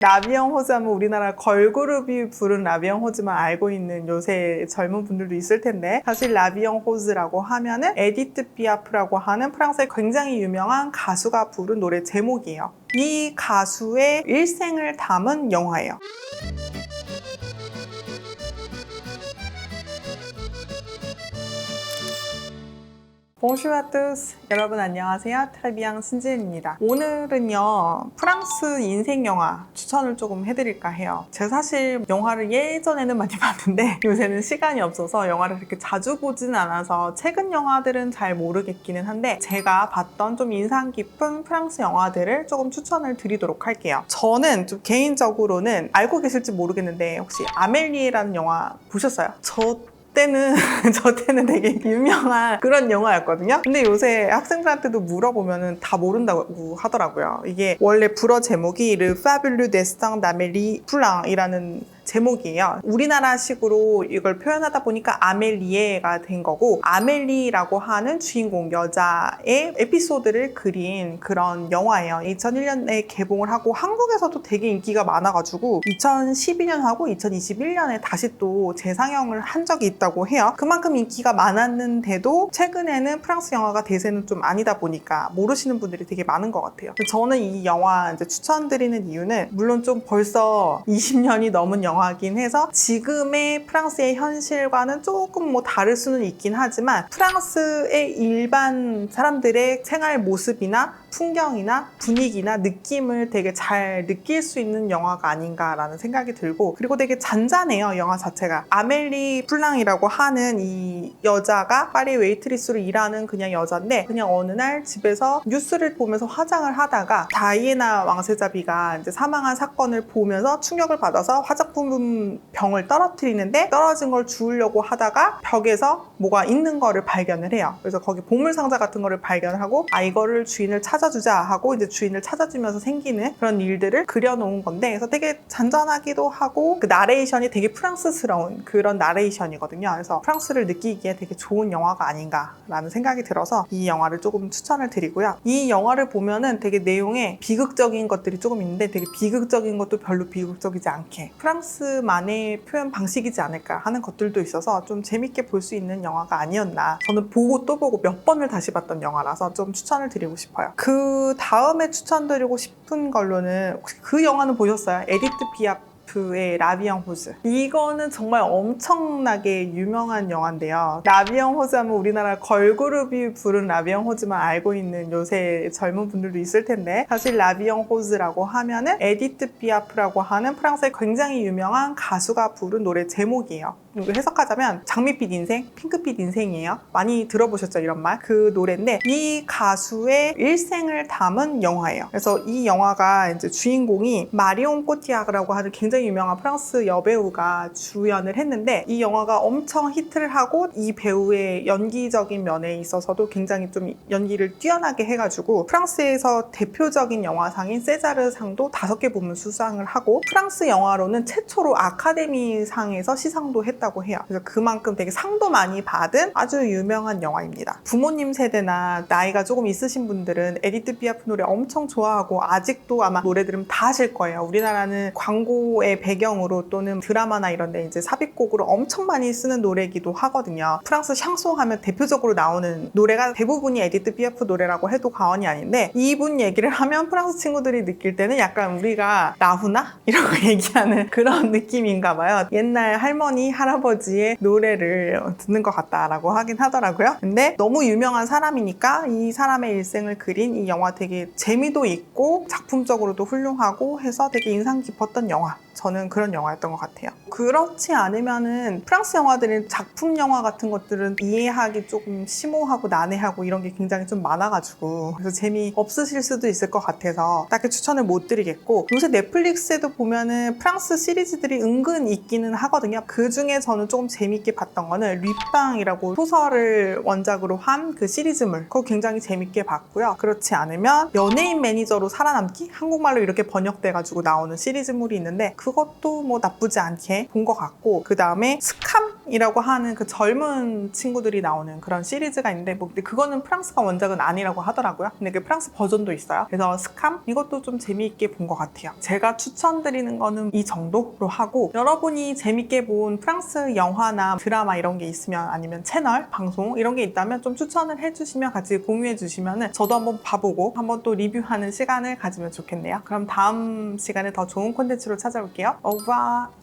라비앙 호즈 하면 우리나라 걸그룹이 부른 라비앙 호즈만 알고 있는 요새 젊은 분들도 있을 텐데, 사실 라비앙 호즈라고 하면은 에디트 피아프라고 하는 프랑스의 굉장히 유명한 가수가 부른 노래 제목이에요. 이 가수의 일생을 담은 영화예요. Bonjour à tous. 여러분 안녕하세요. 트레비앙 신지은입니다. 오늘은요, 프랑스 인생 영화 추천을 조금 해드릴까 해요. 제가 사실 영화를 예전에는 많이 봤는데 요새는 시간이 없어서 영화를 그렇게 자주 보진 않아서 최근 영화들은 잘 모르겠기는 한데, 제가 봤던 좀 인상 깊은 프랑스 영화들을 조금 추천을 드리도록 할게요. 저는 좀 개인적으로는 알고 계실지 모르겠는데, 혹시 아멜리에라는 영화 보셨어요? 저 때는 되게 유명한 그런 영화였거든요. 근데 요새 학생들한테도 물어보면 다 모른다고 하더라고요. 이게 원래 불어 제목이 Le Fabuleux Destin d'Amélie Poulain이라는 제목이에요. 우리나라식으로 이걸 표현하다 보니까 아멜리에가 된 거고, 아멜리라고 하는 주인공 여자의 에피소드를 그린 그런 영화예요. 2001년에 개봉을 하고 한국에서도 되게 인기가 많아가지고 2012년하고 2021년에 다시 또 재상영을 한 적이 있다고 해요. 그만큼 인기가 많았는데도 최근에는 프랑스 영화가 대세는 좀 아니다 보니까 모르시는 분들이 되게 많은 것 같아요. 저는 이 영화 이제 추천드리는 이유는, 물론 좀 벌써 20년이 넘은 영화긴 해서 지금의 프랑스의 현실과는 조금 다를 수는 있긴 하지만, 프랑스의 일반 사람들의 생활 모습이나 풍경이나 분위기나 느낌을 되게 잘 느낄 수 있는 영화가 아닌가라는 생각이 들고, 그리고 되게 잔잔해요, 영화 자체가. 아멜리 플랑이라고 하는 이 여자가 파리 웨이트리스로 일하는 그냥 여자인데, 그냥 어느 날 집에서 뉴스를 보면서 화장을 하다가 다이애나 왕세자비가 이제 사망한 사건을 보면서 충격을 받아서 화장품 병을 떨어뜨리는데, 떨어진 걸 주우려고 하다가 벽에서 뭐가 있는 거를 발견을 해요. 그래서 거기 보물상자 같은 거를 발견을 하고, 이거를 주인을 찾아주자 하고 이제 주인을 찾아주면서 생기는 그런 일들을 그려놓은 건데, 그래서 되게 잔잔하기도 하고 그 나레이션이 되게 프랑스스러운 그런 나레이션이거든요. 그래서 프랑스를 느끼기에 되게 좋은 영화가 아닌가라는 생각이 들어서 이 영화를 조금 추천을 드리고요. 이 영화를 보면은 되게 내용에 비극적인 것들이 조금 있는데, 되게 비극적인 것도 별로 비극적이지 않게 프랑스만의 표현 방식이지 않을까 하는 것들도 있어서 좀 재밌게 볼 수 있는 영화가 아니었나. 저는 보고 또 보고 몇 번을 다시 봤던 영화라서 좀 추천을 드리고 싶어요. 그 다음에 추천드리고 싶은 걸로는, 혹시 그 영화는 보셨어요? 에디트 피아프의 라비앙 호즈. 이거는 정말 엄청나게 유명한 영화인데요. 라비앙 호즈 하면 우리나라 걸그룹이 부른 라비앙 호즈만 알고 있는 요새 젊은 분들도 있을 텐데, 사실 라비앙 호즈라고 하면은 에디트 피아프라고 하는 프랑스의 굉장히 유명한 가수가 부른 노래 제목이에요. 해석하자면 장밋빛 인생, 핑크빛 인생이에요. 많이 들어보셨죠, 이런 말? 그 노래인데, 이 가수의 일생을 담은 영화예요. 그래서 이 영화가 이제 주인공이 마리옹 꼬티아르라고 하는 굉장히 유명한 프랑스 여배우가 주연을 했는데, 이 영화가 엄청 히트를 하고 이 배우의 연기적인 면에 있어서도 굉장히 좀 연기를 뛰어나게 해가지고 프랑스에서 대표적인 영화상인 세자르상도 5개 부문 수상을 하고, 프랑스 영화로는 최초로 아카데미상에서 시상도 했다고 해요. 그래서 그만큼 되게 상도 많이 받은 아주 유명한 영화입니다. 부모님 세대나 나이가 조금 있으신 분들은 에디트 피아프 노래 엄청 좋아하고 아직도 아마 노래 들으면 다 아실 거예요. 우리나라는 광고의 배경으로 또는 드라마나 이런 데 이제 삽입곡으로 엄청 많이 쓰는 노래이기도 하거든요. 프랑스 샹송 하면 대표적으로 나오는 노래가 대부분이 에디트 피아프 노래라고 해도 과언이 아닌데, 이분 얘기를 하면 프랑스 친구들이 느낄 때는 약간 우리가 라후나? 이러고 얘기하는 그런 느낌인가 봐요. 옛날 할머니, 할아버지의 노래를 듣는 것 같다라고 하긴 하더라고요. 근데 너무 유명한 사람이니까 이 사람의 일생을 그린 이 영화 되게 재미도 있고 작품적으로도 훌륭하고 해서 되게 인상 깊었던 영화. 저는 그런 영화였던 것 같아요. 그렇지 않으면은 프랑스 영화들은 작품 영화 같은 것들은 이해하기 조금 심오하고 난해하고 이런 게 굉장히 좀 많아가지고, 그래서 재미없으실 수도 있을 것 같아서 딱히 추천을 못 드리겠고, 요새 넷플릭스에도 보면은 프랑스 시리즈들이 은근 있기는 하거든요. 그 중에 저는 조금 재밌게 봤던 거는 류빵이라고 소설을 원작으로 한 그 시리즈물, 그거 굉장히 재밌게 봤고요. 그렇지 않으면 연예인 매니저로 살아남기? 한국말로 이렇게 번역돼가지고 나오는 시리즈물이 있는데, 그것도 나쁘지 않게 본 것 같고, 그 다음에 스캄? 스캄이라고 하는 그 젊은 친구들이 나오는 그런 시리즈가 있는데 근데 그거는 프랑스가 원작은 아니라고 하더라고요. 근데 그 프랑스 버전도 있어요. 그래서 스캄 이것도 좀 재미있게 본 것 같아요. 제가 추천드리는 거는 이 정도로 하고, 여러분이 재밌게 본 프랑스 영화나 드라마 이런 게 있으면, 아니면 채널, 방송 이런 게 있다면 좀 추천을 해주시면, 같이 공유해 주시면 저도 한번 봐보고 한번 또 리뷰하는 시간을 가지면 좋겠네요. 그럼 다음 시간에 더 좋은 콘텐츠로 찾아올게요. 오바.